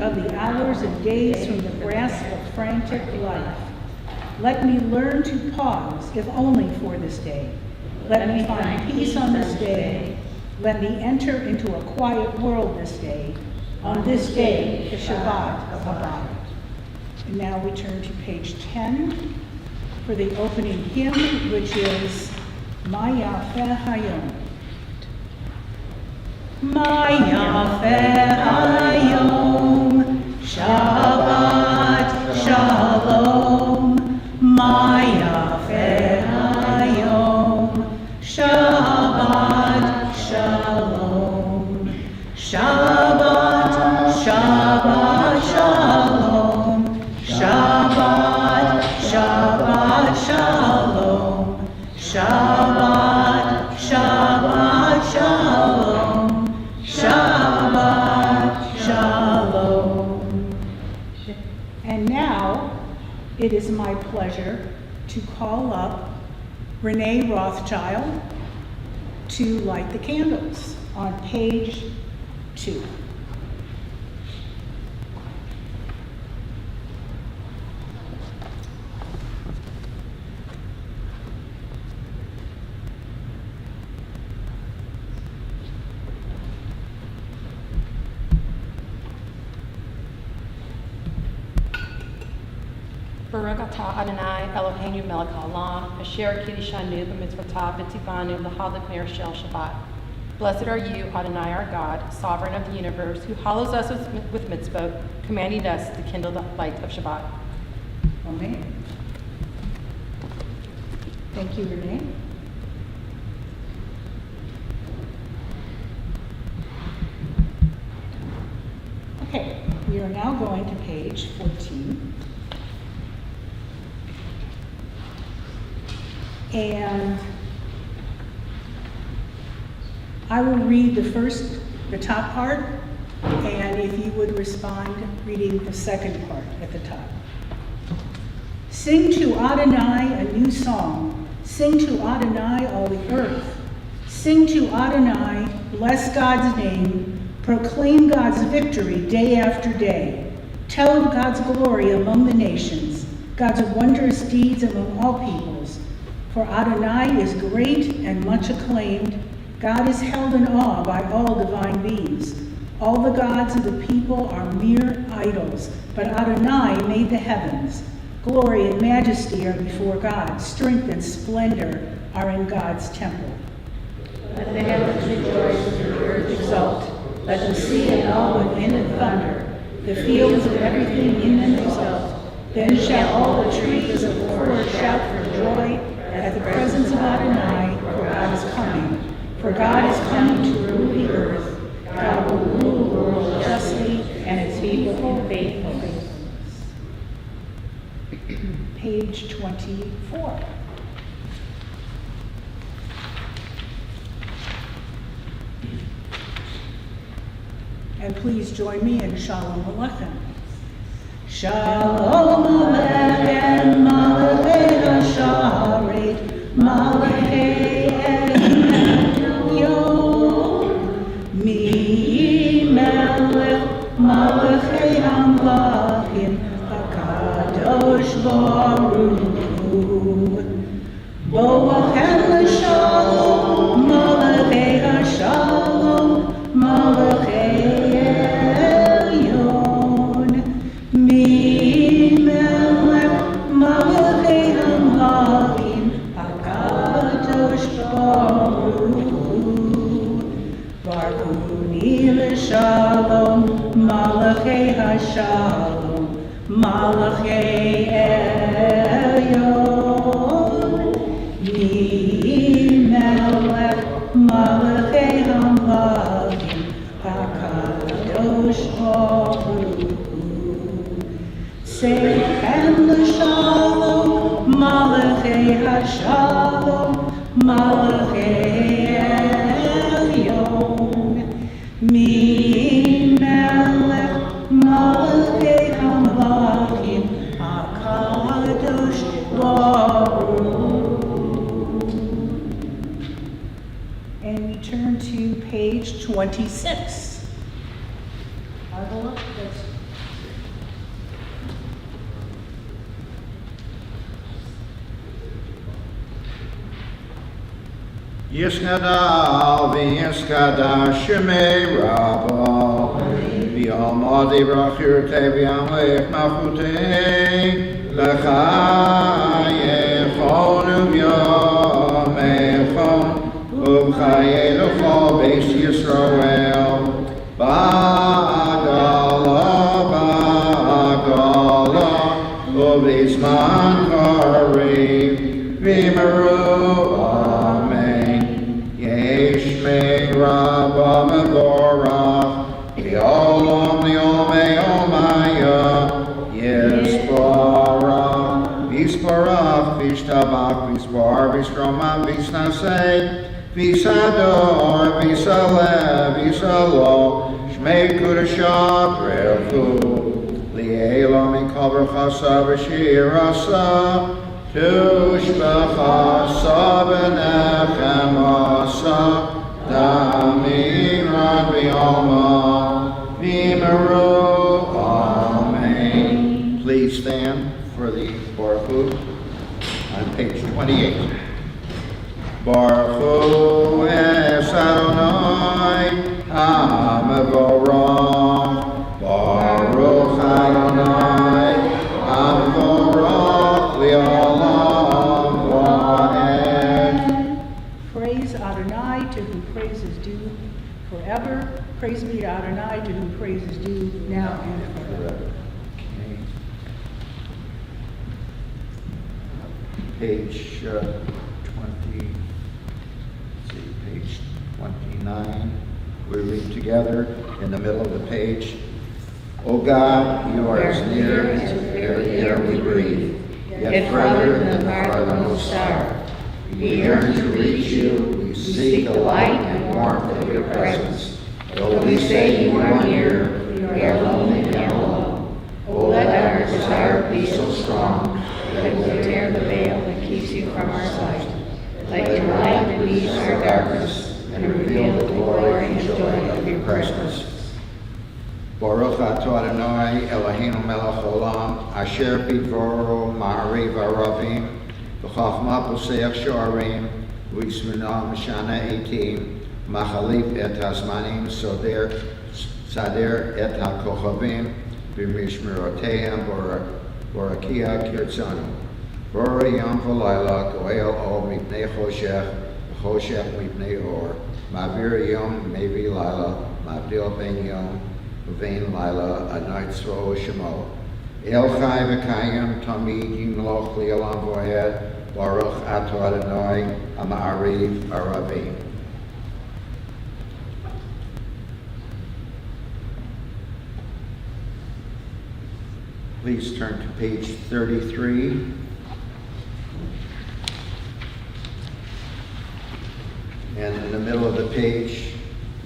of the hours and days from the grasp of frantic life. Let me learn to pause, if only for this day. Let me find peace on this day. Let me enter into a quiet world this day. On this day, the Shabbat of Abad. And now we turn to page 10 for the opening hymn, which is Ma Yafeh Hayom. Ma Yafeh Hayom, Shabbat Shalom. Ma Yafeh Hayom, Shabbat Shalom. Shabbat, Shabbat Shalom. Shabbat, Shabbat Shalom. Shabbat, Shabbat Shalom. Shabbat Shalom. And now it is my pleasure to call up Renee Rothschild to light the candles on page 2. Baruch atah Adonai Eloheinu melech haolam, asher kiddushanu b'mitzvotah v'tzivanu l'hadlik ner shel Shabbat. Blessed are you, Adonai our God, sovereign of the universe, who hallows us with mitzvot, commanding us to kindle the light of Shabbat. Amen. Thank you, Renee. Okay, we are now going to page 14. And I will read the top part, and if you would respond, reading the second part at the top. Sing to Adonai a new song. Sing to Adonai all the earth. Sing to Adonai, bless God's name. Proclaim God's victory day after day. Tell of God's glory among the nations, God's wondrous deeds among all peoples. For Adonai is great and much acclaimed. God is held in awe by all divine beings. All the gods of the people are mere idols, but Adonai made the heavens. Glory and majesty are before God. Strength and splendor are in God's temple. Let the heavens rejoice and the earth exult. Let the sea and all within it thunder. The fields and everything in them exult. Then shall all the trees of the forest shout for joy at the presence of Adonai, for God is coming. For God is coming to rule the earth. God will rule the world justly, and its people in faithfulness. Page 24. And please join me in Shalom Aleichem. Shalom Aleichem, Malachei HaSharet, Malachei Elyon, Mi Melech, Malachei HaMlachim, HaKadosh Baruch Hu. Boachem l'Shalom, Malachei HaShalom, Malachei Shalom, Malachei HaShalom, Malachei Elyon, Mi Melech, Malachei HaMlachim, HaKadosh Baruch Hu. Say, and the Shalom, Malachei HaShalom, Malachei Elyon, Mi Melech, Malachei HaMlachim, HaKadosh Baruch. And we turn to page 26. Arvola, that's Yisgadal v'yiskada shemei rabba v'yalmadi brachirte v'yamlech machutei l'chayechon u'vyamechon u'chayei l'chol beis Yisrael ba'agala u'v'zman karev v'meru Rabba Mevorach, L'olam L'yomei Omaya, Yisparach, V'yisparach, V'yishtabach, V'yispar, V'yishromam, V'yisnasei, V'yisador, V'yisalev, V'yisalo, Shmei Kudashah, Prechu, L'elam Mikol B'chasa V'shirasa, Tushbachasa V'nechemasa, Damin Rabbi Alma, V'meru, Amen. Please stand for the Baruch Hu on page 28. Baruch Hu es Adonai, HaMevorach. Baruch Adonai, HaMevorach, L'olam va'ed. Praise Adonai, to whom praise is due forever. Praise be to Adonai, to whom praise is due now and forever. Okay. Page 20, page 29. We read together in the middle of the page. O God, you are as near as the very air we breathe, yet further than the farthest star. We yearn to reach you, we seek the light and warmth of your presence. Though we say you are near, we are lonely and alone. Oh, let our desire be so strong that it will tear the veil that keeps you from our sight. Let your light release our darkness and reveal the glory and joy of your presence. Baruch atah Adonai Eloheinu melech olam, asher bidvaro ma'ariv aravim, v'chachma poseach shoarim, v'yismuna mishana etim, machalif et hazmanim, sader et hakochavim, v'mishmeroteim, borakia kirtzanu. Bora yom v'layla, goel o mipnei choshech, v'choshech mipnei or, ma'avir yom mevi layla, ma'avdil ben yom, Vain Lila, a night so Shamaru. El Chai V'Kayim, Tamid Yimloch L'Olam V'Ohed, Baruch Atah Adonai, Ama'ariv Aravim. Please turn to page 33. And in the middle of the page,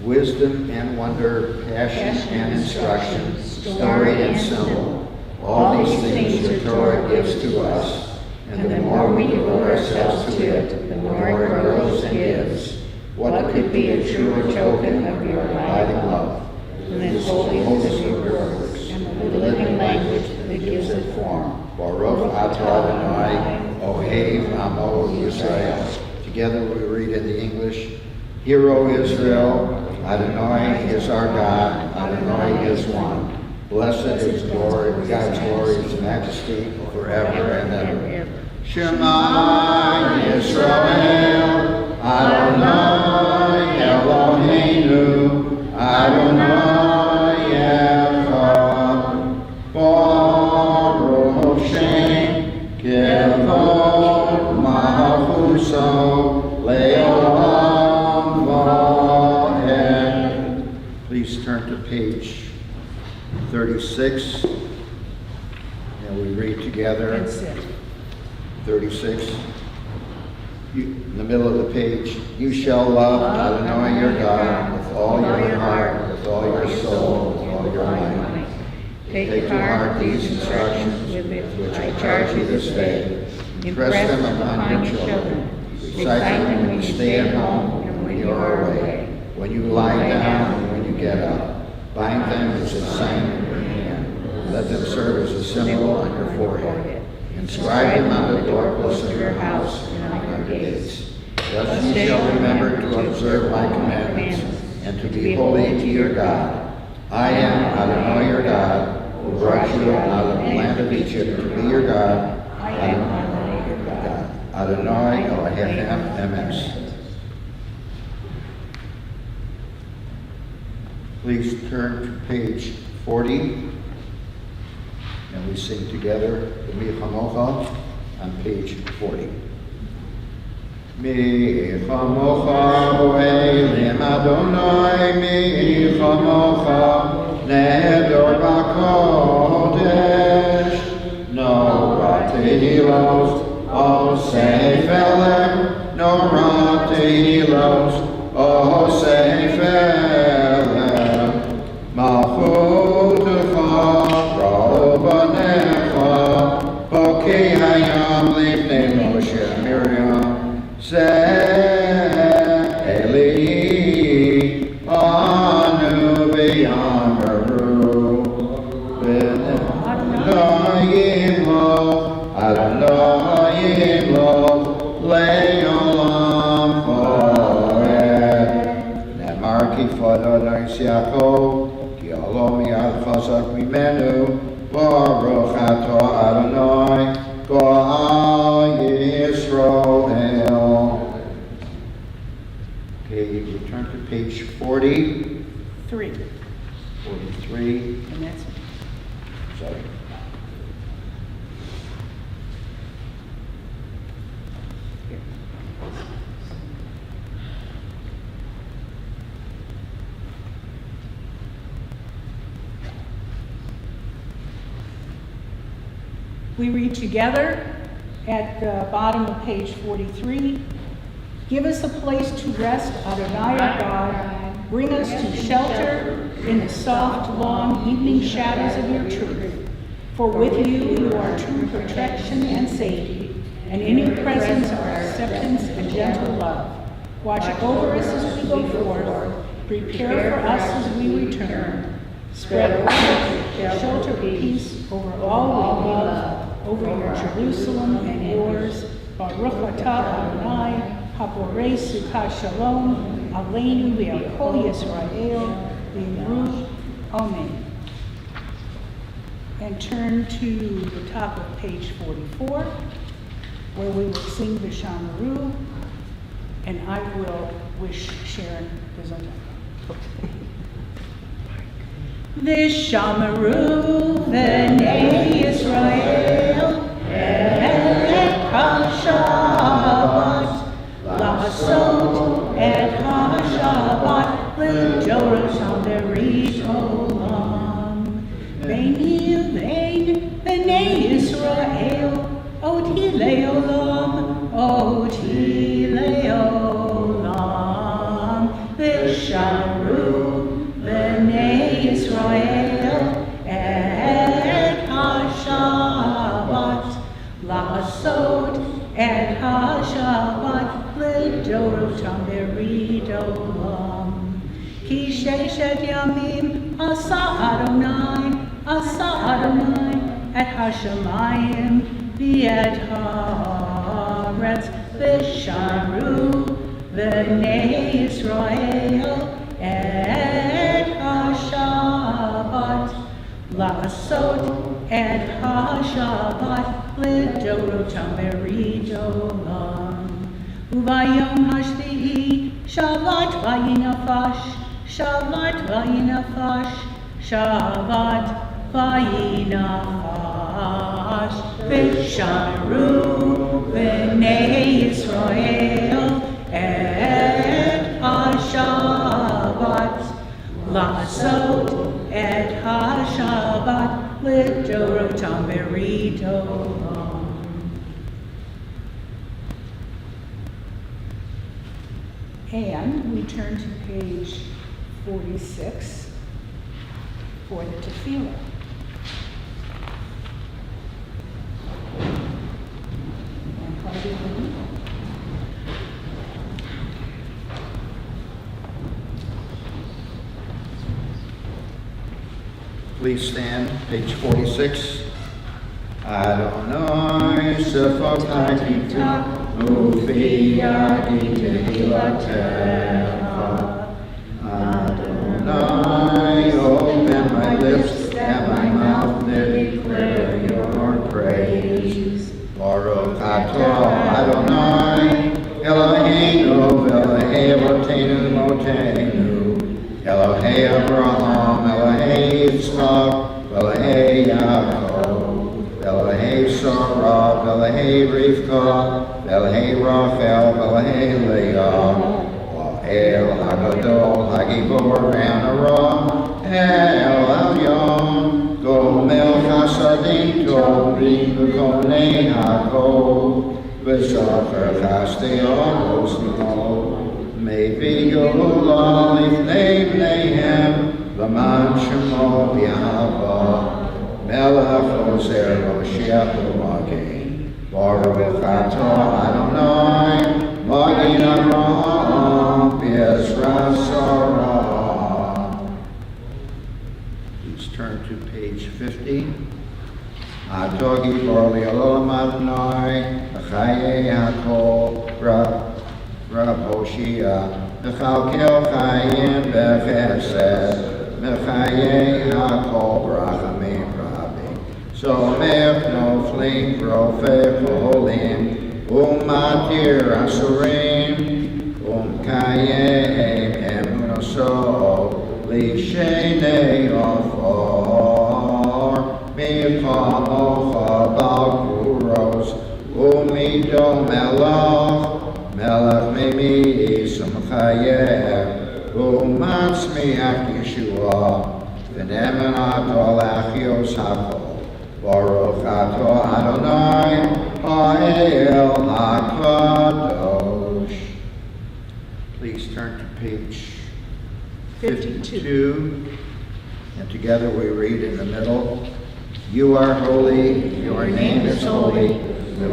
wisdom and wonder, passion and instruction, story and symbol. All these things the Torah gives to us, and the more we devote ourselves to it, the more it grows and gives. What could be a truer token of your abiding love than the holiness of your works, and the living language that gives it form? Baruch atah Adonai, Ohev Amo Yisrael. Together we read in the English. Hear, O Israel, Adonai is our God, Adonai is one. Blessed is glory, God's glory, His majesty, forever and ever. Shema Yisrael, Adonai Eloheinu, Adonai Echad, Baruch Shem, Kevod Malchuso, Le'olam Va'ed. Please turn to page 36, and we read together. 36. In the middle of the page, you shall love Adonai your God with all your heart, with all your soul, with all your might. Take to heart these instructions which I charge you this day. Impress them upon your children. Recite them when you stay at home and when you are away, when you lie down and when you get up. Bind them as a sign in your hand. Let them serve as a symbol on your forehead. Inscribe them on the doorposts of your house and on your gates. Thus you shall remember to observe my commandments, and to be holy to your God. I am Adonai your God, who brought you out of the land of Egypt to be your God. I am Adonai your God. Adonai Elohim Emes. Please turn to page 40, and we sing together the Mikvah on page 40. Mi chamocha oelim Adonai, mi chamocha nehedor b'kodesh. No ratilos o sefelem, no ratilos o sefelem. Malchutecha robanecha, bokei hayam lifnei Moshe Miriam. Eli anu v'yamaru Adonai lo le'olam poed. Nemar ki fad Adonai Yaakov ki alo miyad chazak mimenu baruch ato Adonai go'al Yisrael. Okay, you turn to page 40. 3. 43. And that's Sorry. here. We read together at the bottom of page 43. Give us a place to rest, Adonai our God. Bring us to shelter in the soft, long evening shadows of your truth. For with you are true protection and safety, and in your presence are acceptance and gentle love. Watch over us as we go forth. Prepare for us as we return. Spread over shelter of peace over all we love, over your Jerusalem and yours. Baruch atah Adonai, haborei sukkah shalom, aleinu ve'al kol Yisrael, v'imru, amen. And turn to the top of page 44, where we will sing the Shamaru, and I will wish Sharon Gesundheit. Shamaru v'nei Yisrael, et ha-Shabbat, לעשות את השבת לדורותיו ברית עולם. ביני ובין בני ישראל, אותי לעולם, אותי לעולם. ושמרו בני ישראל את השבת, לעשות את השבת לדורותם ברית עולם. כי ששת ימים עשה אדוני את השמיים ואת הארץ. ושמרו בני ישראל את השבת, לעשות את השבת לדורותם ברית עולם. וביום השביעי שבת וינפש, שבת וינפש, שבת וינפש. ושמרו בני ישראל את השבת, לעשות את השבת לדורותם ברית עולם. And we turn to page 46 for the tefillah. And Harvey Lee. Please stand, page 46. Adonai Sephot Ha'ikah Ufi Yadi Tehilatecha. Adonai, open my lips and my mouth may declare your praise. Baruch atah Adonai, Eloheinu v'Elohei Avotenu Motenu, Elohei Abraham, Elohei Yitzchak, Elohei Yaakov, Elohei Sarah, Elohei Rivka, Elohei Rachel, Elohei Leah, El Hagadol, Hagibor, Anara, El Elyon, Gomel Chasadim Tovim, V'Konei Hakol, V'Zacher Chasteon Osmo, Mevi Yola, Lifnei Bneihem, V'man Shemo B'Yahava, Melech Ozer Moshiach U'Magein, Baruch atah Adonai, Magin Avraham, B'Ezra Sarah. Please turn to page 50. Atogi Borli Olam Adonai, Achaye Hakol, Rab Hoshia, Mechalkel Chayim B'Chesed, Mechaye Hakol Brachamim Rabbi, Somech Noflim Rofe Koholim, Matir Asurim, Kayem Emunoso, Lishenei Ofor, Mikvah Mocha Balkuros, Umido Melach, Melach Mimi Samchayev, Umatzmiach Yeshua, V'nemenat Olachios Hakol, Baruch atah Adonai, Ha'el HaKadosh. Please turn to page 52. And together we read in the middle, You are holy, your name is holy, we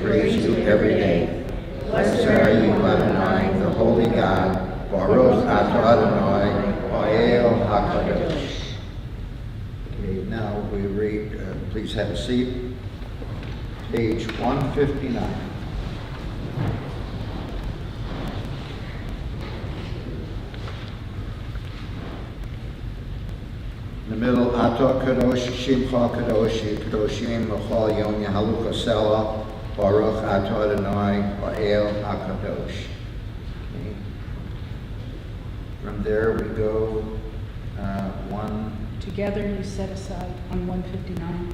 praise you every day. Blessed are you, Adonai, the holy God, Baruch atah Adonai, Ha'el HaKadosh. Okay, now we read, please have a seat, page 159. In the middle, Atah Kadosh, Shimcha Kadosh, Kadoshim, Mechal Yom Yahalucha Selah, Baruch atah Adonai, Ha'el HaKadosh. Okay. From there we go, one. Together you set aside on 159.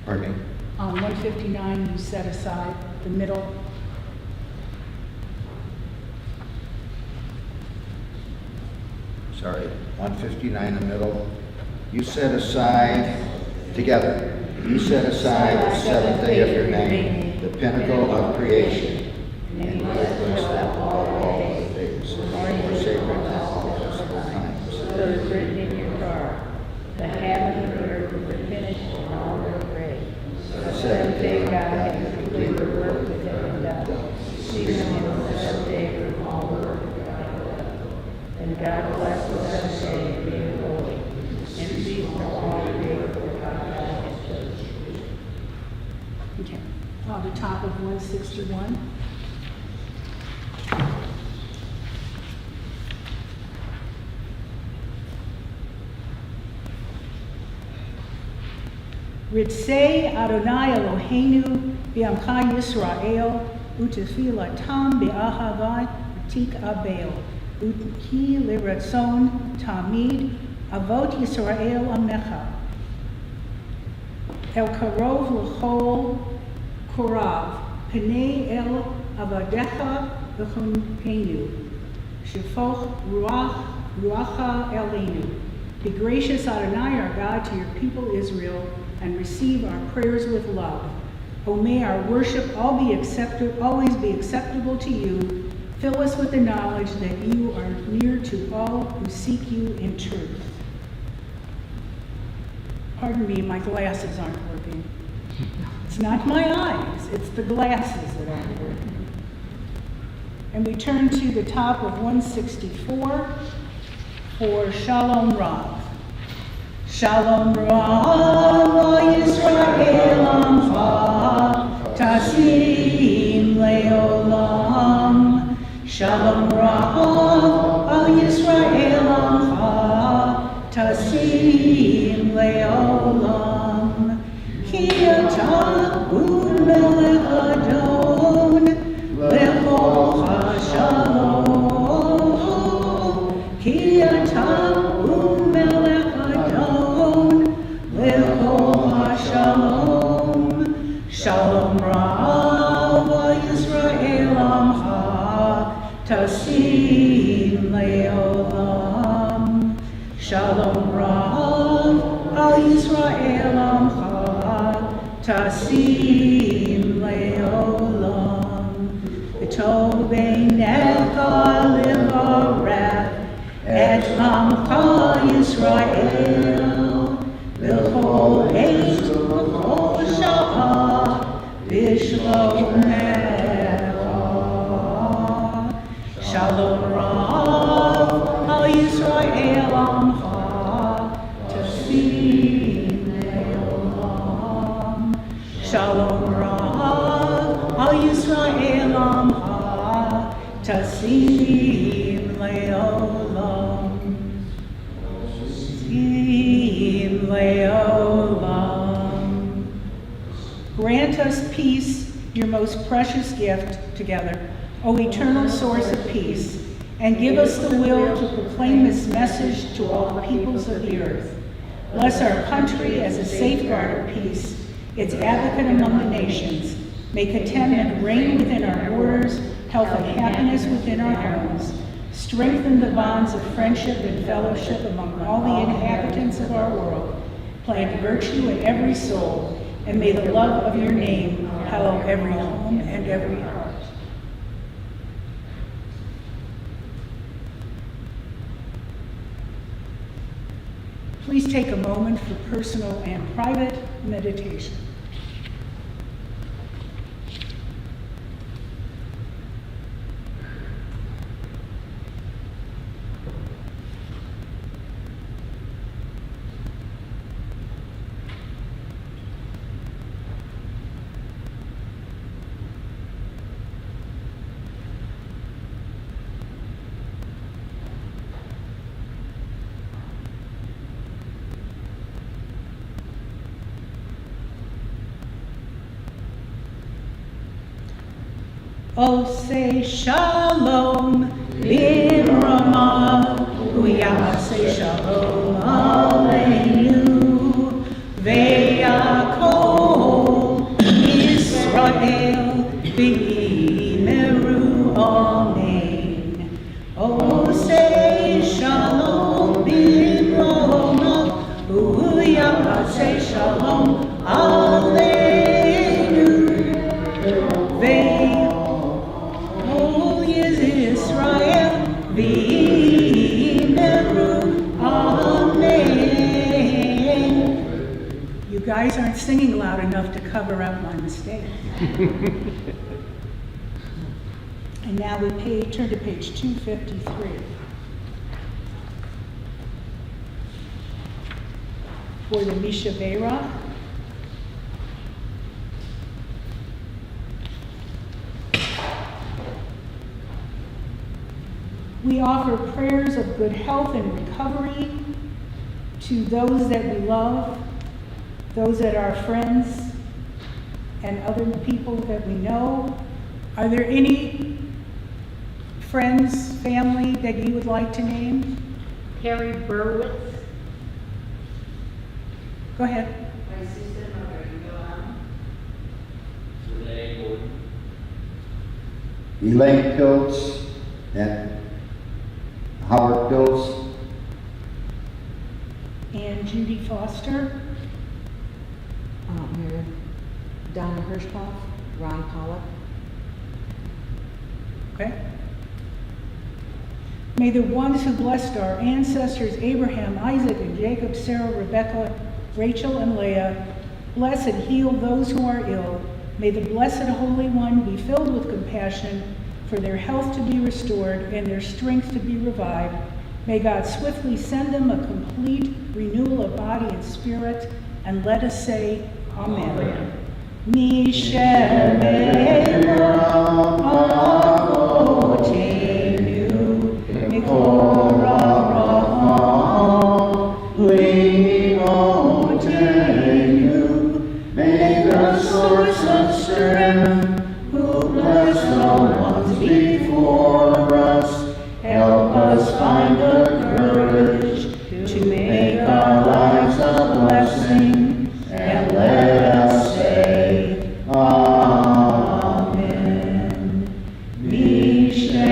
Pardon me? On 159 you set aside the middle. Sorry, 159 in the middle. You set aside, together, you set aside the seventh day of your name, the pinnacle of creation, and you have blessed them all the days, more sacred than all possible times. So it's written in your Torah, the heaven and the earth were finished in all their praise. The seventh day God had completed the work that had been done, ceasing on the seventh day from all the work that God had done. And God blessed the seventh day, being holy, and ceased from all the day before God had chosen. Okay, on the top of 161. Ritzei Adonai Eloheinu B'Amcha Yisrael Utefilatam B'Ahavat Utik Abel Utki Liratzon Tamid Avot Yisrael Amecha El Karov L'Chol Korav Pnei El Avadecha V'Chunpenu Shefoch Ruacha Elenu. Be gracious, Adonai, our God, to your people Israel, and receive our prayers with love. O may our worship always be acceptable to you. Fill us with the knowledge that you are near to all who seek you in truth. Pardon me, my glasses aren't working. It's not my eyes, it's the glasses that aren't working. And we turn to the top of 164 for Shalom Rav. Shalom Rav, Yisrael Amcha, Tasim leolam. Shalom Rav al Yisrael Amcha. Tasim leolam. Ki ata hu melech Adon. Lechol hashalom. Ki ata hu melech Adon. Lechol hashalom. Shalom Rav al Yisrael Amcha. Tasim leolam. Shalom Rav al Yisrael Amcha. Tasim leolam. V'tov beinecha levarech et Amcha Yisrael. V'chol eit v'chol sha'ah b'shlomecha. Shalom Rav al Yisrael Amcha. Tasim leolam. Shalom Rav al Yisrael Amcha. Tasim leolam. Tasim leolam. Grant us peace, your most precious gift, together, O eternal source of peace, and give us the will to proclaim this message to all the peoples of the earth. Bless our country as a safeguard of peace, its advocate among the nations. May contentment reign within our borders, health and happiness within our homes. Strengthen the bonds of friendship and fellowship among all the inhabitants of our world. Plant virtue in every soul, and may the love of your name hallow every home and every heart. Please take a moment for personal and private meditation. Oh, say shalom, b'rama, uyase shalom aleinu, ve'yakol Yisrael v'yimeru amen. Oh, say shalom, b'rama, uyase shalom aleinu, Israel, v'yimeru amen. You guys aren't singing loud enough to cover up my mistake. And now we turn to page 253. For the Mishavera. We offer prayers of good health and recovery to those that we love, those that are friends, and other people that we know. Are there any friends, family that you would like to name? Harry Burwitz. Go ahead. My sister, Margarita. Elaine Piltz and Howard Piltz. And Judy Foster. Mary Donna Hirschhoff, Ron Pollock. Okay. May the ones who blessed our ancestors Abraham, Isaac, and Jacob, Sarah, Rebecca, Rachel, and Leah, bless and heal those who are ill. May the Blessed Holy One be filled with compassion for their health to be restored and their strength to be revived. May God swiftly send them a complete renewal of body and spirit, and let us say, Amen. Mishamera Avotenu Mikora Leotenu. May the source of strength, who bless the ones before us, help us find the courage to make our lives a blessing, and let us say, Amen. Mishamera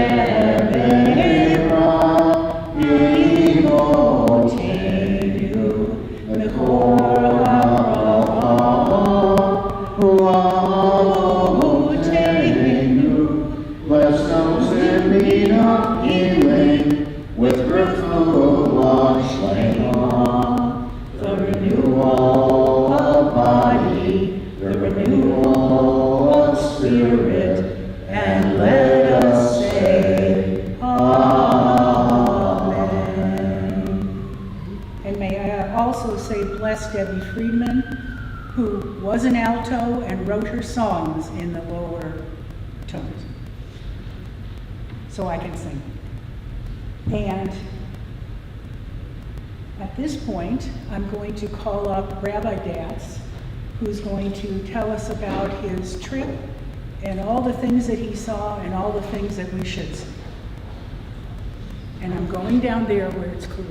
Imotenu Mekora Avotenu. Bless those in need of healing, with refuah shlema, the renewal of body, the renewal of spirit, and let us say, Amen. And may I also say, bless Debbie Friedman, who was an alto and wrote her songs in the lower tones, so I can sing. And at this point, I'm going to call up Rabbi Datz, who's going to tell us about his trip and all the things that he saw and all the things that we should see. And I'm going down there where it's cooler.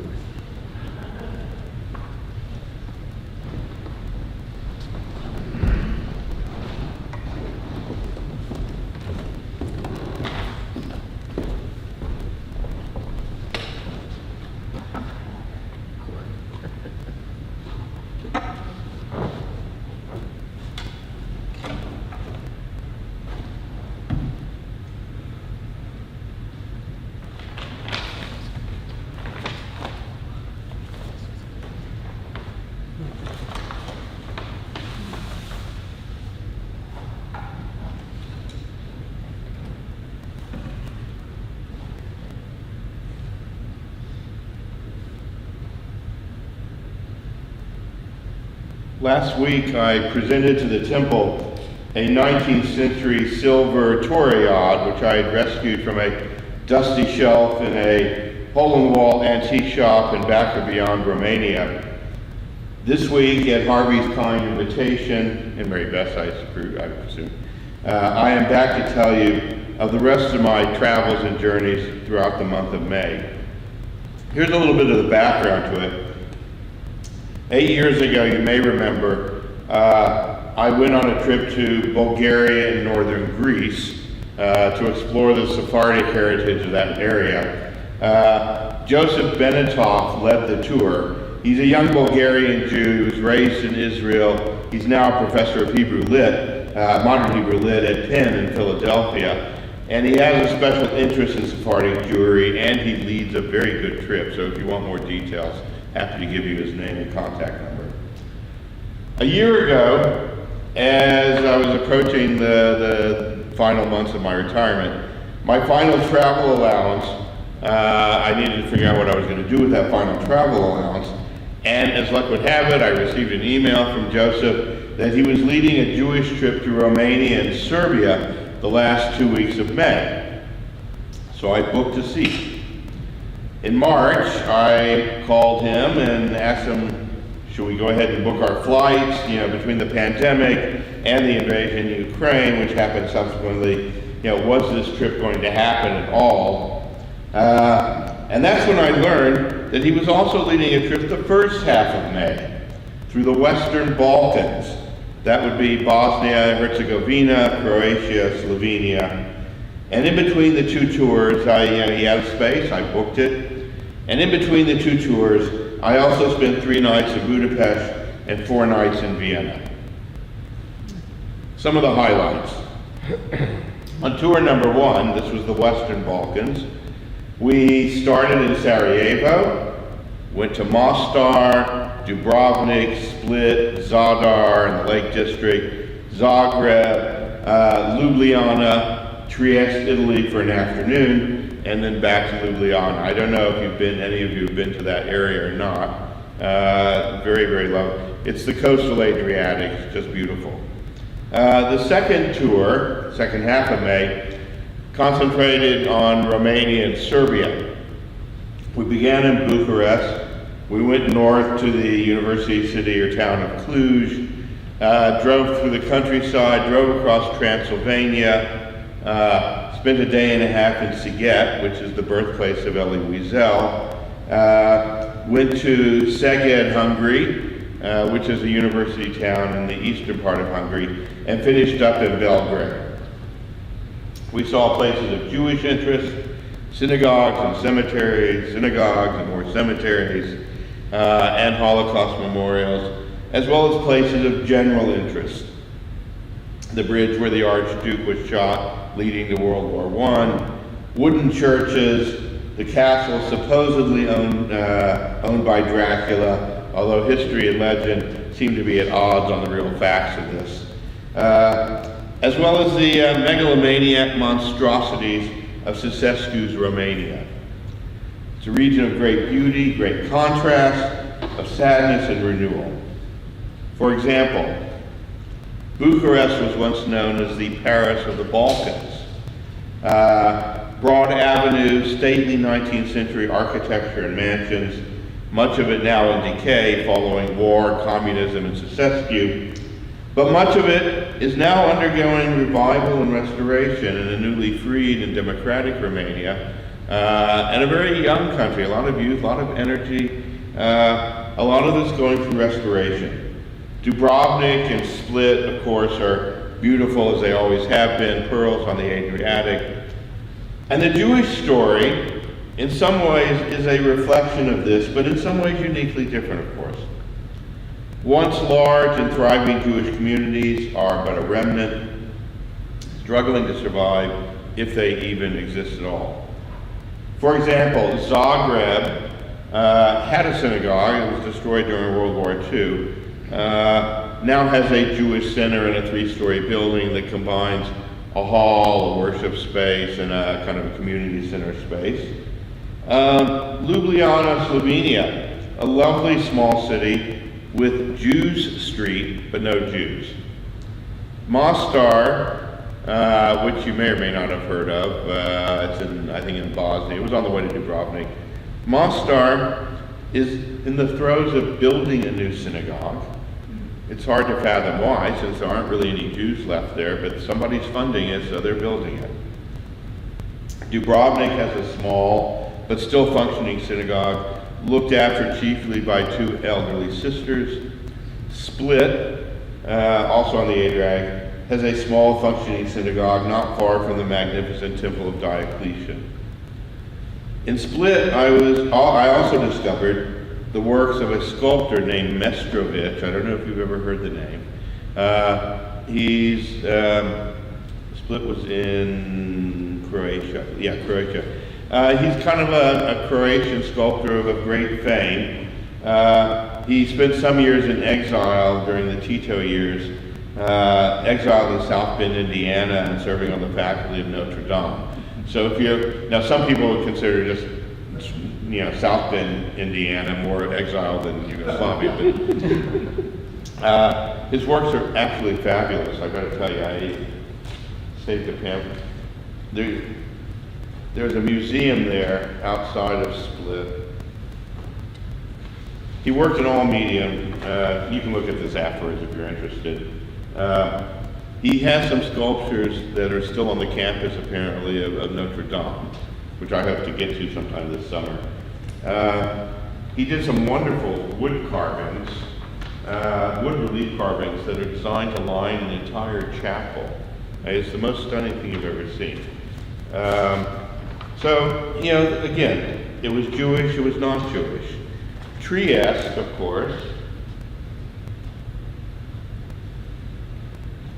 Last week I presented to the temple a 19th century silver toriad which I had rescued from a dusty shelf in a hole-in-the-wall antique shop in Backer beyond Romania. This week, at Harvey's kind invitation, and Mary Beth's, I presume, I am back to tell you of the rest of my travels and journeys throughout the month of May. Here's a little bit of the background to it. 8 years ago, you may remember, I went on a trip to Bulgaria and northern Greece to explore the Sephardic heritage of that area. Joseph Benetov led the tour. He's a young Bulgarian Jew who's raised in Israel. He's now a professor of Hebrew Lit, modern Hebrew Lit at Penn in Philadelphia. And he has a special interest in Sephardic Jewry, and he leads a very good trip. So if you want more details, happy to give you his name and contact number. A year ago, as I was approaching the final months of my retirement, my final travel allowance, I needed to figure out what I was going to do with that final travel allowance. And as luck would have it, I received an email from Joseph that he was leading a Jewish trip to Romania and Serbia the last 2 weeks of May. So I booked a seat. In March, I called him and asked him, should we go ahead and book our flights, between the pandemic and the invasion in Ukraine, which happened subsequently, was this trip going to happen at all? And that's when I learned that he was also leading a trip the first half of May through the Western Balkans. That would be Bosnia, Herzegovina, Croatia, Slovenia. And in between the two tours, he had space, I booked it. And in between the two tours, I also spent 3 nights in Budapest and 4 nights in Vienna. Some of the highlights. On tour number 1, this was the Western Balkans, we started in Sarajevo, went to Mostar, Dubrovnik, Split, Zadar in the Lake District, Zagreb, Ljubljana, Trieste, Italy for an afternoon, and then back to Ljubljana. I don't know if any of you have been to that area or not. Very, very lovely. It's the coastal Adriatic, it's just beautiful. The second tour, second half of May, concentrated on Romania and Serbia. We began in Bucharest. We went north to the university city or town of Cluj, drove through the countryside, drove across Transylvania, spent a day and a half in Sziget, which is the birthplace of Elie Wiesel, went to Szeged, Hungary, which is a university town in the eastern part of Hungary, and finished up in Belgrade. We saw places of Jewish interest, synagogues and cemeteries, synagogues and more cemeteries, and Holocaust memorials, as well as places of general interest. The bridge where the Archduke was shot, leading to World War I, wooden churches, the castle supposedly owned by Dracula, although history and legend seem to be at odds on the real facts of this, as well as the megalomaniac monstrosities of Ceausescu's Romania. It's a region of great beauty, great contrast, of sadness and renewal. For example, Bucharest was once known as the Paris of the Balkans. Broad avenues, stately 19th century architecture and mansions, much of it now in decay following war, communism, and Ceausescu. But much of it is now undergoing revival and restoration in a newly freed and democratic Romania, and a very young country, a lot of youth, a lot of energy, a lot of this going through restoration. Dubrovnik and Split, of course, are beautiful as they always have been, pearls on the Adriatic. And the Jewish story, in some ways, is a reflection of this, but in some ways uniquely different, of course. Once large and thriving Jewish communities are but a remnant, struggling to survive, if they even exist at all. For example, Zagreb had a synagogue. It was destroyed during World War II. Now has a Jewish center and a 3-story building that combines a hall, a worship space, and a kind of a community center space. Ljubljana, Slovenia, a lovely small city with Jews Street, but no Jews. Mostar, which you may or may not have heard of, it's in, I think, in Bosnia. It was on the way to Dubrovnik. Mostar is in the throes of building a new synagogue. It's hard to fathom why, since there aren't really any Jews left there, but somebody's funding it, so they're building it. Dubrovnik has a small but still functioning synagogue, looked after chiefly by 2 elderly sisters. Split, also on the Adriatic, has a small functioning synagogue not far from the magnificent temple of Diocletian. In Split, I also discovered the works of a sculptor named Mestrovic. I don't know if you've ever heard the name. Split was in Croatia. Yeah, Croatia. He's kind of a Croatian sculptor of great fame. He spent some years in exile during the Tito years, exiled in South Bend, Indiana, and serving on the faculty of Notre Dame. So now some people would consider just, South Bend, Indiana, more exiled than Yugoslavia, but his works are absolutely fabulous. I got to tell you, I saved a pamphlet. There's a museum there outside of Split. He worked in all medium. You can look at this afterwards if you're interested. He has some sculptures that are still on the campus, apparently, of Notre Dame, which I hope to get to sometime this summer. He did some wonderful wood carvings, wood relief carvings that are designed to line an entire chapel. It's the most stunning thing you've ever seen. So, again, it was Jewish, it was not Jewish. Trieste, of course,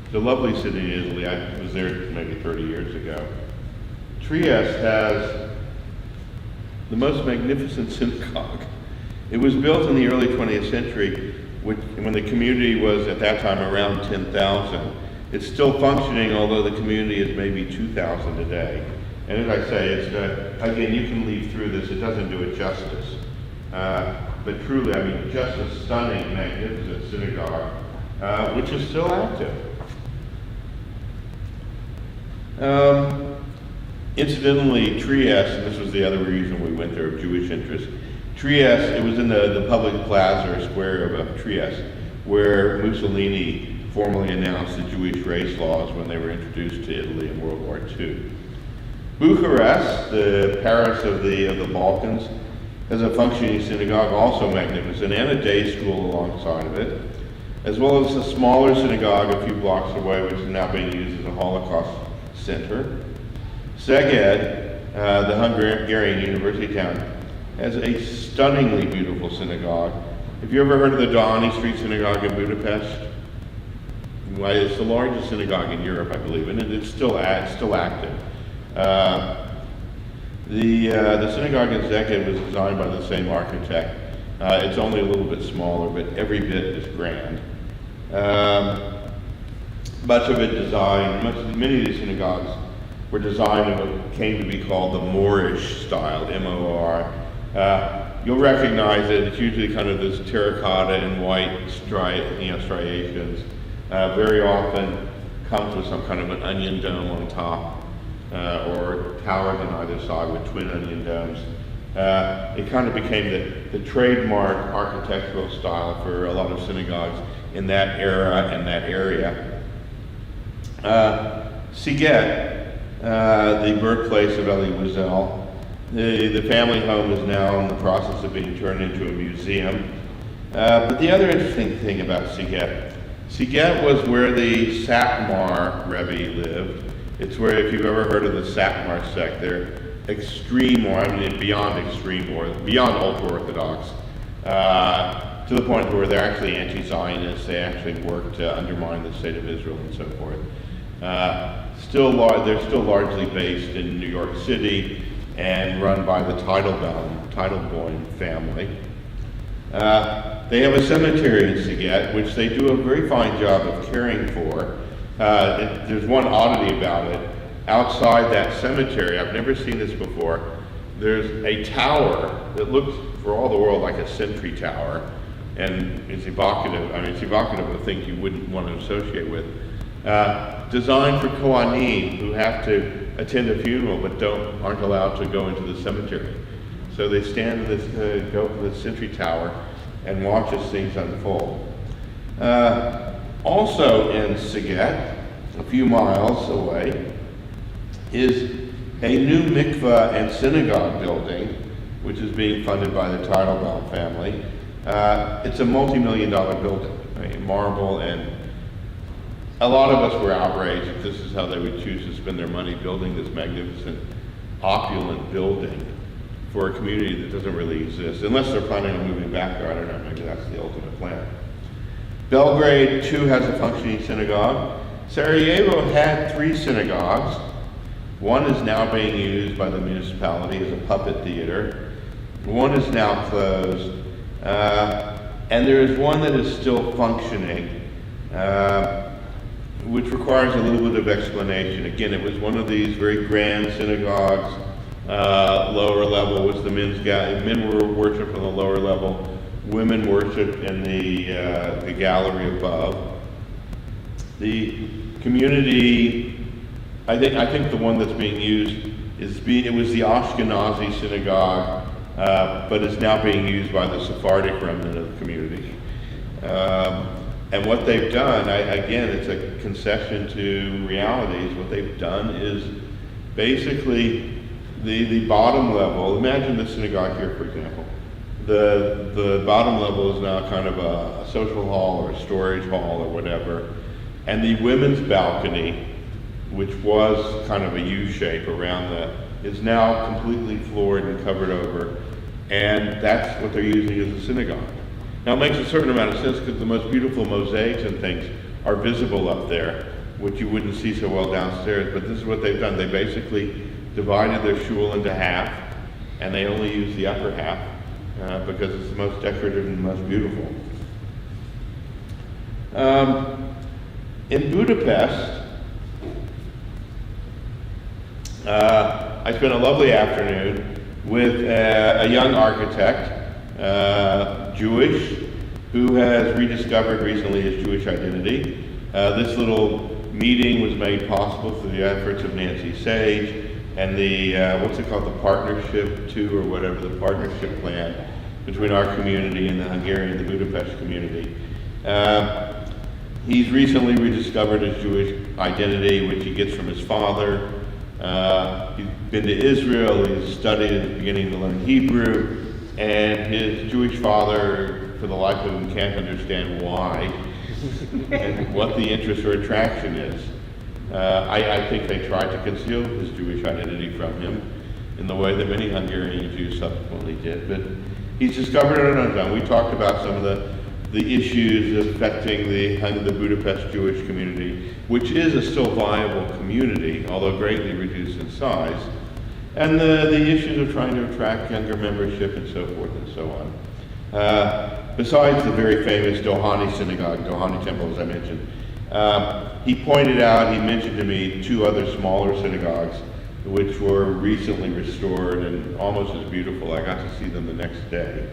it's a lovely city in Italy. I was there maybe 30 years ago. Trieste has the most magnificent synagogue. It was built in the early 20th century when the community was at that time around 10,000. It's still functioning, although the community is maybe 2,000 today. And as I say, it's again, you can leaf through this, it doesn't do it justice. But truly, just a stunning, magnificent synagogue, which is still active. Incidentally, Trieste, and this was the other reason we went there of Jewish interest, Trieste, it was in the public plaza or square of Trieste, where Mussolini formally announced the Jewish race laws when they were introduced to Italy in World War II. Bucharest, the Paris of the Balkans, has a functioning synagogue, also magnificent, and a day school alongside of it, as well as a smaller synagogue a few blocks away, which is now being used as a Holocaust center. Szeged, the Hungarian university town, has a stunningly beautiful synagogue. Have you ever heard of the Doheny Street Synagogue in Budapest? Well, it's the largest synagogue in Europe, I believe, and it's still active. The synagogue in Szeged was designed by the same architect. It's only a little bit smaller, but every bit as grand. Much of it designed, many of these synagogues were designed in what came to be called the Moorish style, M-O-R. You'll recognize it. It's usually kind of this terracotta and white striations. Very often comes with some kind of an onion dome on top, or towers on either side with twin onion domes. It kind of became the trademark architectural style for a lot of synagogues in that era and that area. Szeged, the birthplace of Elie Wiesel. The family home is now in the process of being turned into a museum. But the other interesting thing about Szeged was where the Satmar Rebbe lived. It's where, if you've ever heard of the Satmar sect, they're extreme, or I mean beyond extreme, or beyond ultra-Orthodox, to the point where they're actually anti-Zionists. They actually work to undermine the state of Israel and so forth. They're still largely based in New York City and run by the Teitelbaum family. They have a cemetery in Szeged, which they do a very fine job of caring for. There's one oddity about it. Outside that cemetery, I've never seen this before, there's a tower that looks for all the world like a sentry tower, and it's evocative of things you wouldn't want to associate with. Designed for Kohanim who have to attend a funeral but aren't allowed to go into the cemetery. So they stand in go to the sentry tower and watch as things unfold. Also in Szeged, a few miles away, is a new mikvah and synagogue building, which is being funded by the Teitelbaum family. It's a multi-million-dollar building, right? Marble, and a lot of us were outraged that this is how they would choose to spend their money building this magnificent, opulent building for a community that doesn't really exist, unless they're planning on moving back there. I don't know, maybe that's the ultimate plan. Belgrade, too, has a functioning synagogue. Sarajevo had 3 synagogues. One is now being used by the municipality as a puppet theater. One is now closed. And there is one that is still functioning, which requires a little bit of explanation. Again, it was one of these very grand synagogues. Lower level was the men were worshipped on the lower level. Women worshipped in the gallery above. The community, I think the one that's being used it was the Ashkenazi synagogue, but it's now being used by the Sephardic remnant of the community. And what they've done, again, it's a concession to realities. What they've done is basically the bottom level. Imagine the synagogue here, for example. The bottom level is now kind of a social hall or a storage hall or whatever. And the women's balcony, which was kind of a U shape around is now completely floored and covered over. And that's what they're using as a synagogue. Now it makes a certain amount of sense because the most beautiful mosaics and things are visible up there, which you wouldn't see so well downstairs. But this is what they've done. They basically divided their shul into half, and they only use the upper half because it's the most decorative and the most beautiful. In Budapest, I spent a lovely afternoon with a young architect, Jewish, who has rediscovered recently his Jewish identity. This little meeting was made possible through the efforts of Nancy Sage and the, what's it called, the partnership to, or whatever, the partnership plan between our community and the Hungarian, the Budapest community. He's recently rediscovered his Jewish identity, which he gets from his father. He's been to Israel, he's studied at the beginning to learn Hebrew, and his Jewish father, for the life of him, can't understand why and what the interest or attraction is. I think they tried to conceal his Jewish identity from him in the way that many Hungarian Jews subsequently did, but he's discovered it on his own. We talked about some of the issues affecting the Budapest Jewish community, which is a still viable community, although greatly reduced in size, and the issues of trying to attract younger membership and so forth and so on. Besides the very famous Dohany Synagogue, Dohany Temple, as I mentioned, he mentioned to me two other smaller synagogues which were recently restored and almost as beautiful. I got to see them the next day.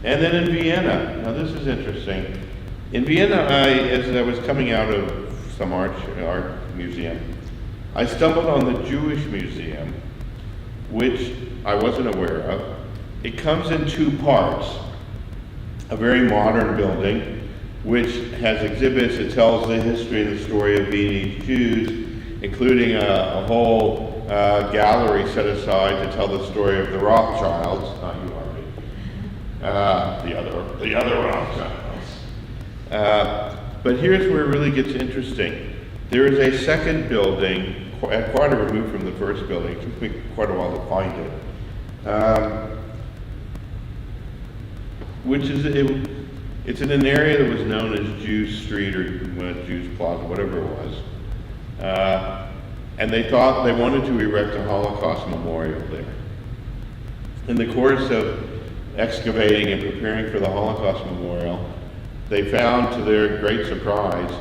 And then in Vienna, now this is interesting. In Vienna, as I was coming out of some art museum, I stumbled on the Jewish Museum, which I wasn't aware of. It comes in two parts. A very modern building, which has exhibits that tells the history and the story of Viennese Jews, including a whole gallery set aside to tell the story of the Rothschilds, not you, Harvey, the other Rothschilds. But here's where it really gets interesting. There is a second building, quite a remove from the first building. It took me quite a while to find it. It's in an area that was known as Jews Street or Jews Plaza, whatever it was. And they wanted to erect a Holocaust memorial there. In the course of excavating and preparing for the Holocaust memorial, they found, to their great surprise,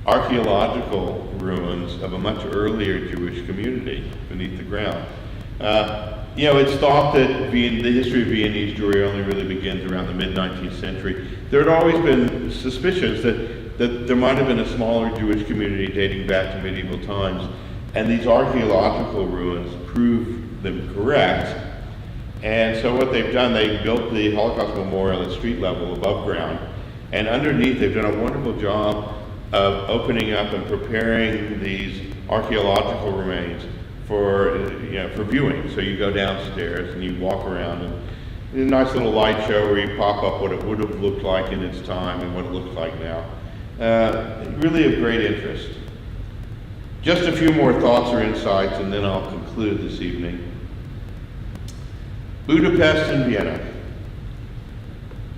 archaeological ruins of a much earlier Jewish community beneath the ground. It's thought that the history of Viennese Jewry only really begins around the mid-19th century. There had always been suspicions that there might have been a smaller Jewish community dating back to medieval times, and these archaeological ruins prove them correct. And so what they've done, they built the Holocaust Memorial at street level above ground, and underneath they've done a wonderful job of opening up and preparing these archaeological remains for viewing. So you go downstairs and you walk around, and a nice little light show where you pop up what it would have looked like in its time and what it looks like now. Really of great interest. Just a few more thoughts or insights, and then I'll conclude this evening. Budapest and Vienna.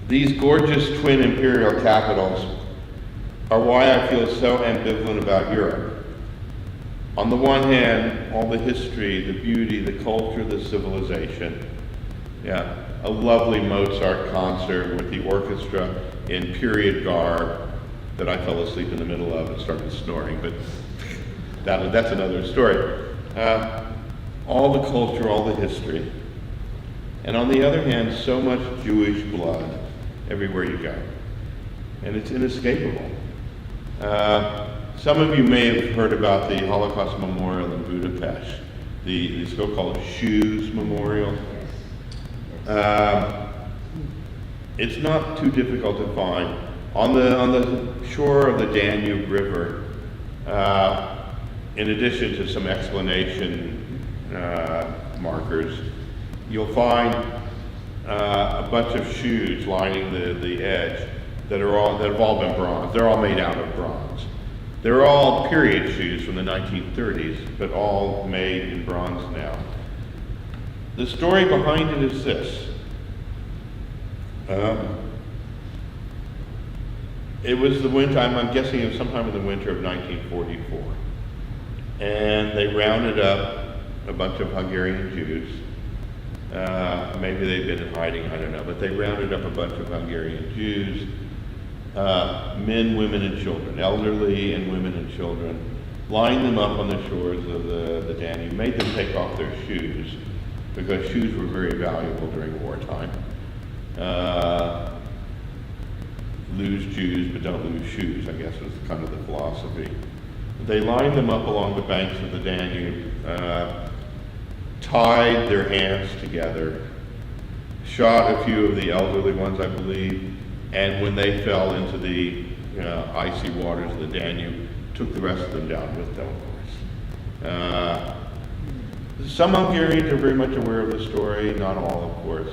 These gorgeous twin imperial capitals are why I feel so ambivalent about Europe. On the one hand, all the history, the beauty, the culture, the civilization. Yeah, a lovely Mozart concert with the orchestra in period garb that I fell asleep in the middle of and started snoring, but that's another story. All the culture, all the history. And on the other hand, so much Jewish blood everywhere you go. And it's inescapable. Some of you may have heard about the Holocaust Memorial in Budapest, the so-called Shoes Memorial. It's not too difficult to find. On the shore of the Danube River, in addition to some explanation markers, you'll find a bunch of shoes lining the edge that have all been bronze. They're all made out of bronze. They're all period shoes from the 1930s, but all made in bronze now. The story behind it is this. It was the winter, I'm guessing it was sometime in the winter of 1944. And they rounded up a bunch of Hungarian Jews. Maybe they'd been in hiding, I don't know, but they rounded up a bunch of Hungarian Jews, men, women, and children, elderly and women and children, lined them up on the shores of the Danube, made them take off their shoes, because shoes were very valuable during wartime. lose Jews but don't lose shoes, I guess was kind of the philosophy. They lined them up along the banks of the Danube, tied their hands together, shot a few of the elderly ones, I believe, and when they fell into the icy waters of the Danube, took the rest of them down with them, of course. Some Hungarians are very much aware of the story, not all, of course.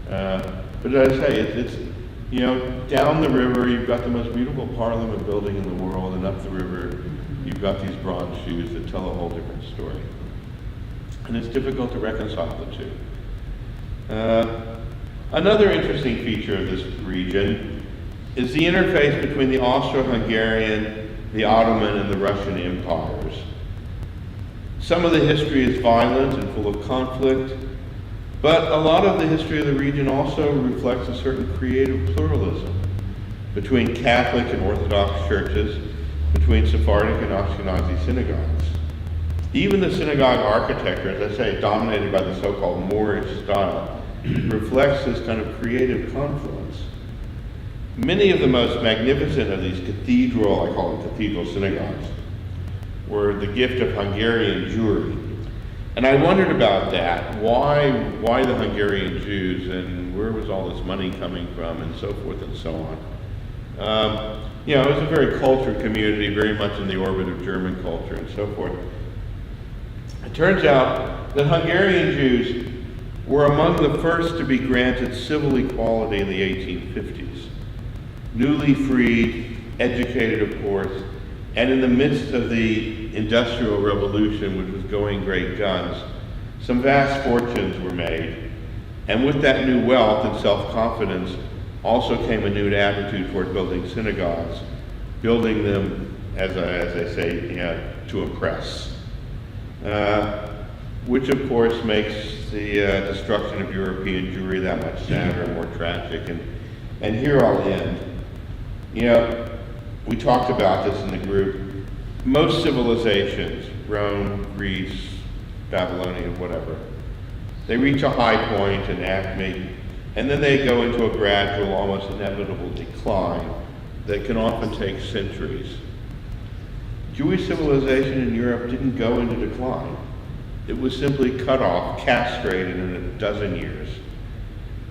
But as I say, it's down the river, you've got the most beautiful parliament building in the world, and up the river, you've got these bronze shoes that tell a whole different story. And it's difficult to reconcile the two. Another interesting feature of this region is the interface between the Austro-Hungarian, the Ottoman, and the Russian empires. Some of the history is violent and full of conflict, but a lot of the history of the region also reflects a certain creative pluralism between Catholic and Orthodox churches, between Sephardic and Ashkenazi synagogues. Even the synagogue architecture, as I say, dominated by the so-called Moorish style, reflects this kind of creative confluence. Many of the most magnificent of these cathedral, I call them cathedral synagogues, were the gift of Hungarian Jewry. And I wondered about that. Why the Hungarian Jews, and where was all this money coming from, and so forth and so on. It was a very cultured community, very much in the orbit of German culture and so forth. It turns out that Hungarian Jews were among the first to be granted civil equality in the 1850s. Newly freed, educated, of course, and in the midst of the Industrial Revolution, which was going great guns, some vast fortunes were made. And with that new wealth and self-confidence also came a new attitude toward building synagogues, building them, as I say, to impress. Which of course makes the destruction of European Jewry that much sadder and more tragic. And here I'll end. We talked about this in the group. Most civilizations, Rome, Greece, Babylonia, whatever, they reach a high point, an acme, and then they go into a gradual, almost inevitable decline that can often take centuries. Jewish civilization in Europe didn't go into decline. It was simply cut off, castrated in a dozen years.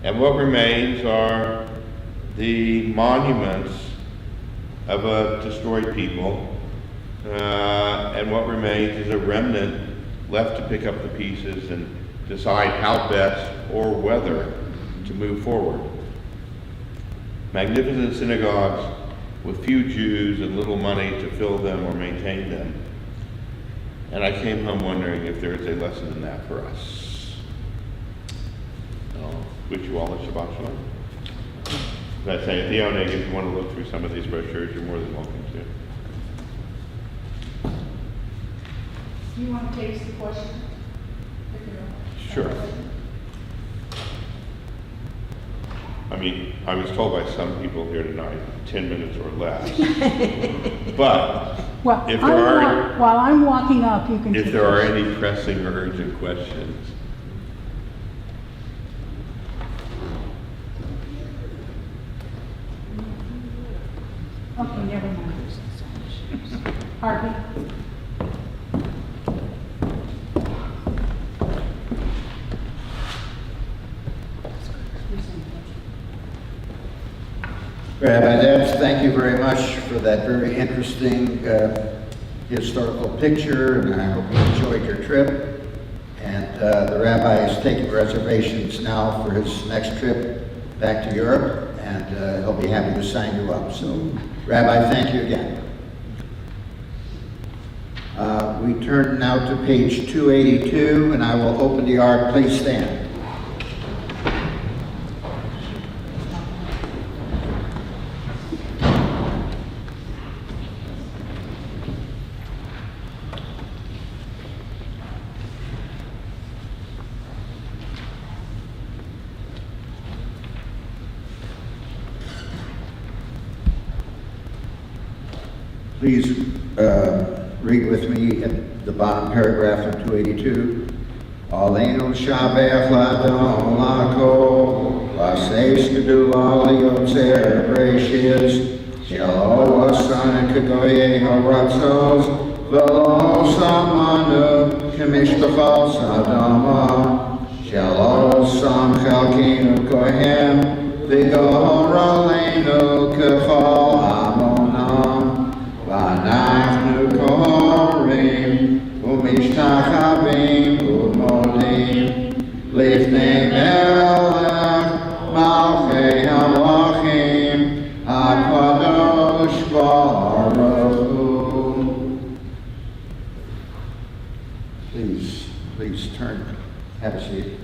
And what remains are the monuments of a destroyed people, and what remains is a remnant left to pick up the pieces and decide how best or whether to move forward. Magnificent synagogues with few Jews and little money to fill them or maintain them. And I came home wondering if there is a lesson in that for us. I'll wish you all a Shabbat Shalom. As I say, at the Oneg, if you want to look through some of these brochures, you're more than welcome to. Do you want to take the question? Sure. I was told by some people here tonight, 10 minutes or less. But Well, if there are, while I'm walking up, you can. if there are any pressing or urgent questions. Okay, never mind. Harvey? Rabbi Debs, thank you very much for that very interesting historical picture, and I hope you enjoyed your trip. And the rabbi is taking reservations now for his next trip back to Europe, and he'll be happy to sign you up. So, Rabbi, thank you again. We turn now to page 282, and I will open the art. Please stand. Please read with me at the bottom paragraph of 282. Aleinu Shabbat Ladon Lako, Vasesh Gedulah Yotzer Bereshis, Shelo Asan Kagoye Haratzos, Velo Samanu Kemishpachos Adama, Shelo Sam Chalkinu Kohem, Vigor Aleinu Kechol Amonam, Vanachnu Korim, Umishtachavim Umodim, Lifnei Melech, Malchei HaMlachim, HaKadosh Baruch Hu. Please turn, have a seat.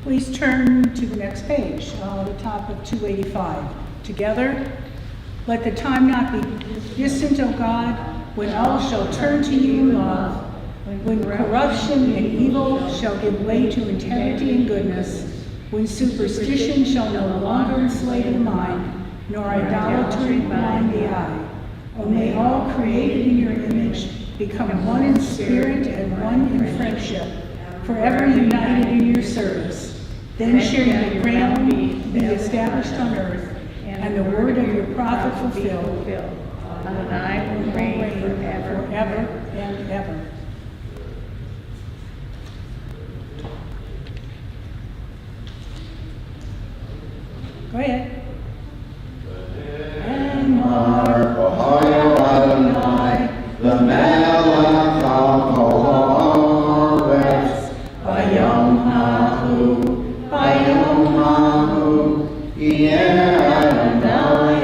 Please turn to the next page, the top of 285. Together, let the time not be distant, O God, when all shall turn to you in love, when corruption and evil shall give way to integrity and goodness, when superstition shall no longer enslave the mind, nor idolatry blind the eye. O may all created in your image become one in spirit and one in friendship, forever united in your service. Then shall your realm be established on earth, and the word of your prophet fulfilled. Adonai will reign forever. Forever and ever. Go ahead. And Mar Ohayo Adonai, the Melech HaKodesh, Bayom Hahu, Bayom Hahu, Yeh Adonai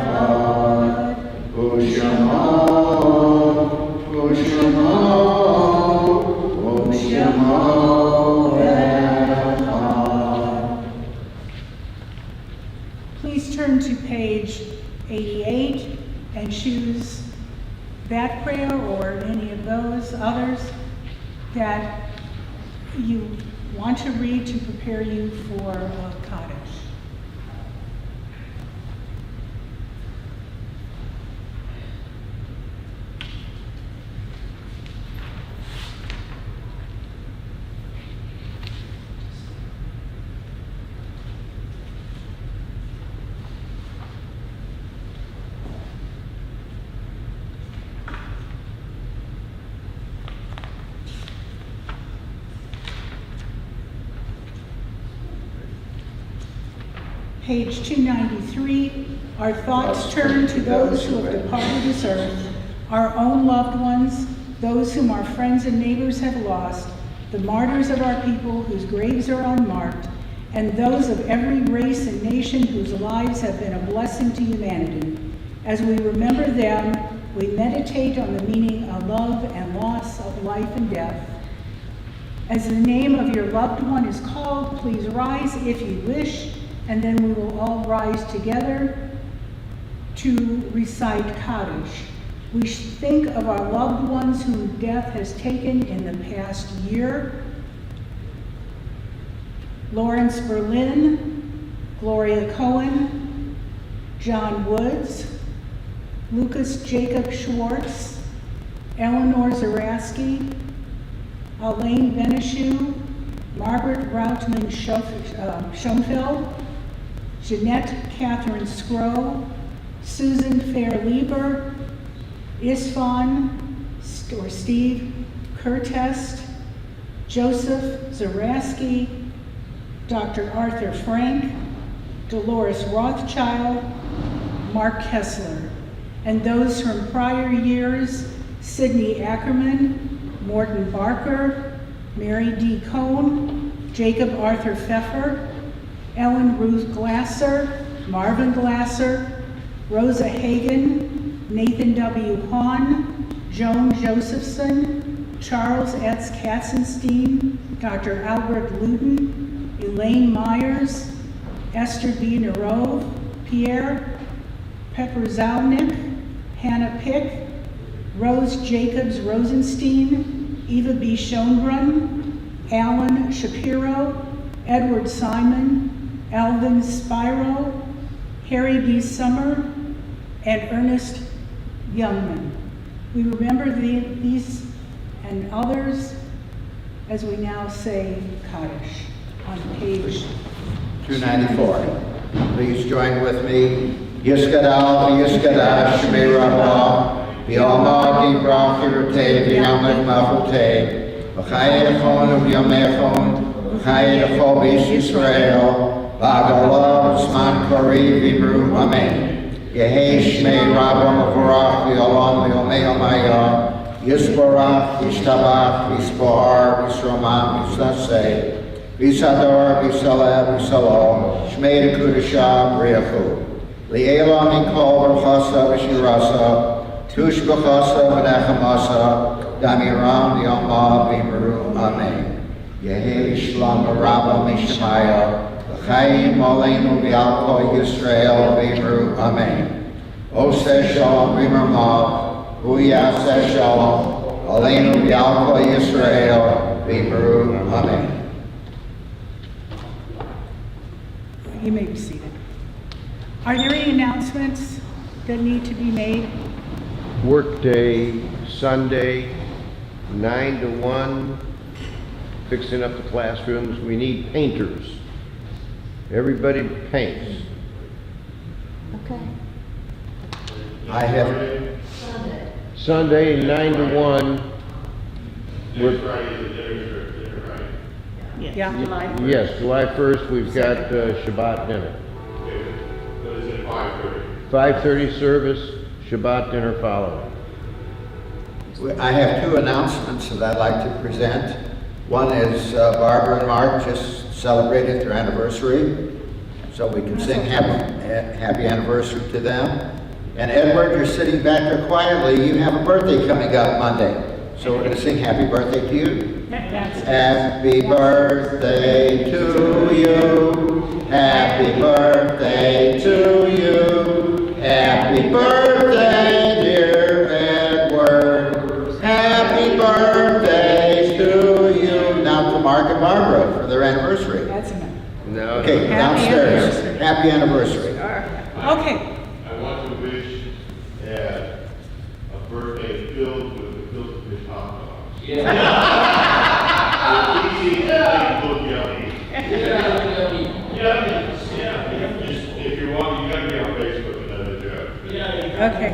Echad, Ushamo, Ushamo, Ushamo Echad. please turn to page 88 and choose that prayer or any of those others that you want to read to prepare you for Kaddish. Page 293, our thoughts turn to those who have departed this earth, our own loved ones, those whom our friends and neighbors have lost, the martyrs of our people whose graves are unmarked, and those of every race and nation whose lives have been a blessing to humanity. As we remember them, we meditate on the meaning of love and loss of life and death. As the name of your loved one is called, please rise if you wish, and then we will all rise together to recite Kaddish. We think of our loved ones whom death has taken in the past year. Lawrence Berlin, Gloria Cohen, John Woods, Lucas Jacob Schwartz, Eleanor Zaraski, Elaine Beneshu, Margaret Routman Schoenfeld, Jeanette Catherine Scrow, Susan Fairlieber, Istvan or Steve Kurtest, Joseph Zaraski, Dr. Arthur Frank, Dolores Rothschild, Mark Kessler, and those from prior years, Sidney Ackerman, Morton Barker, Mary D. Cohn, Jacob Arthur Pfeffer, Ellen Ruth Glasser, Marvin Glasser, Rosa Hagen, Nathan W. Hahn, Joan Josephson, Charles S. Katzenstein, Dr. Albert Luden, Elaine Myers, Esther B. Narove, Pierre Peperzalnik, Hannah Pick, Rose Jacobs Rosenstein, Eva B. Schoenbrunn, Alan Shapiro, Edward Simon, Alvin Spiro, Harry B. Summer, and Ernest Youngman. We remember these and others as we now say Kaddish on page 294. Please join with me. Yiskadal, Yiskadash, Shemei Rabbah, V'yomah Dibrach Yirtei, V'yamek Machutei, V'chayechon V'yomechon, V'chayechon B'Ish Yisrael, V'agalah B'zman Kori V'imru Amen. Yehei Shmei Rabbah Mavorach V'yolom V'yomei Omayah, Yisborach, Yishtabach, Yisbohar, Yisromam, Yisnaseh, V'Sador, V'Saleh, V'Salom, Shmei Dekudashah, B'Riachu. Li'elah Mikol B'Chasa V'Shirasa, Tush B'Chasa V'Nechamasa, Damiram V'Yomah V'Imru Amen. Yehi Shlom Rabba Mishmaya, L'chaim Aleinu V'Yalko Yisrael V'Imru Amen. Oseh Shalom V'Imramav, Huyaseh Shalom, Aleinu V'Yalko Yisrael V'Imru Amen. You may be seated. Are there any announcements that need to be made? Workday, Sunday, 9 to 1, fixing up the classrooms. We need painters. Everybody paints. Okay. I have, Sunday, 9 to 1. Next Friday is the dinner, right? Yeah. Yes, July 1st, we've got Shabbat dinner. Okay. What is it, 5:30? 5:30 service, Shabbat dinner following. I have two announcements that I'd like to present. One is Barbara and Mark just celebrated their anniversary, so we can sing happy anniversary to them. And Edward, you're sitting back there quietly. You have a birthday coming up Monday, so we're going to sing happy birthday to you. Happy birthday to you. Happy birthday to you. Happy birthday, dear Edward. Happy birthday to you. Now to Mark and Barbara for their anniversary. That's enough. No. Okay, Happy downstairs. anniversary. Happy anniversary. Okay. I want to wish Ed a birthday filled with the filter fish hot dogs. Easy to look yummy. If you want, you gotta be on Facebook another joke. Okay.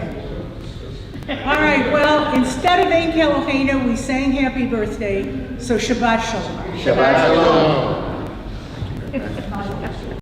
All right, well, instead of Ein Keloheinu, we sang happy birthday, so Shabbat Shalom. Shabbat Shalom.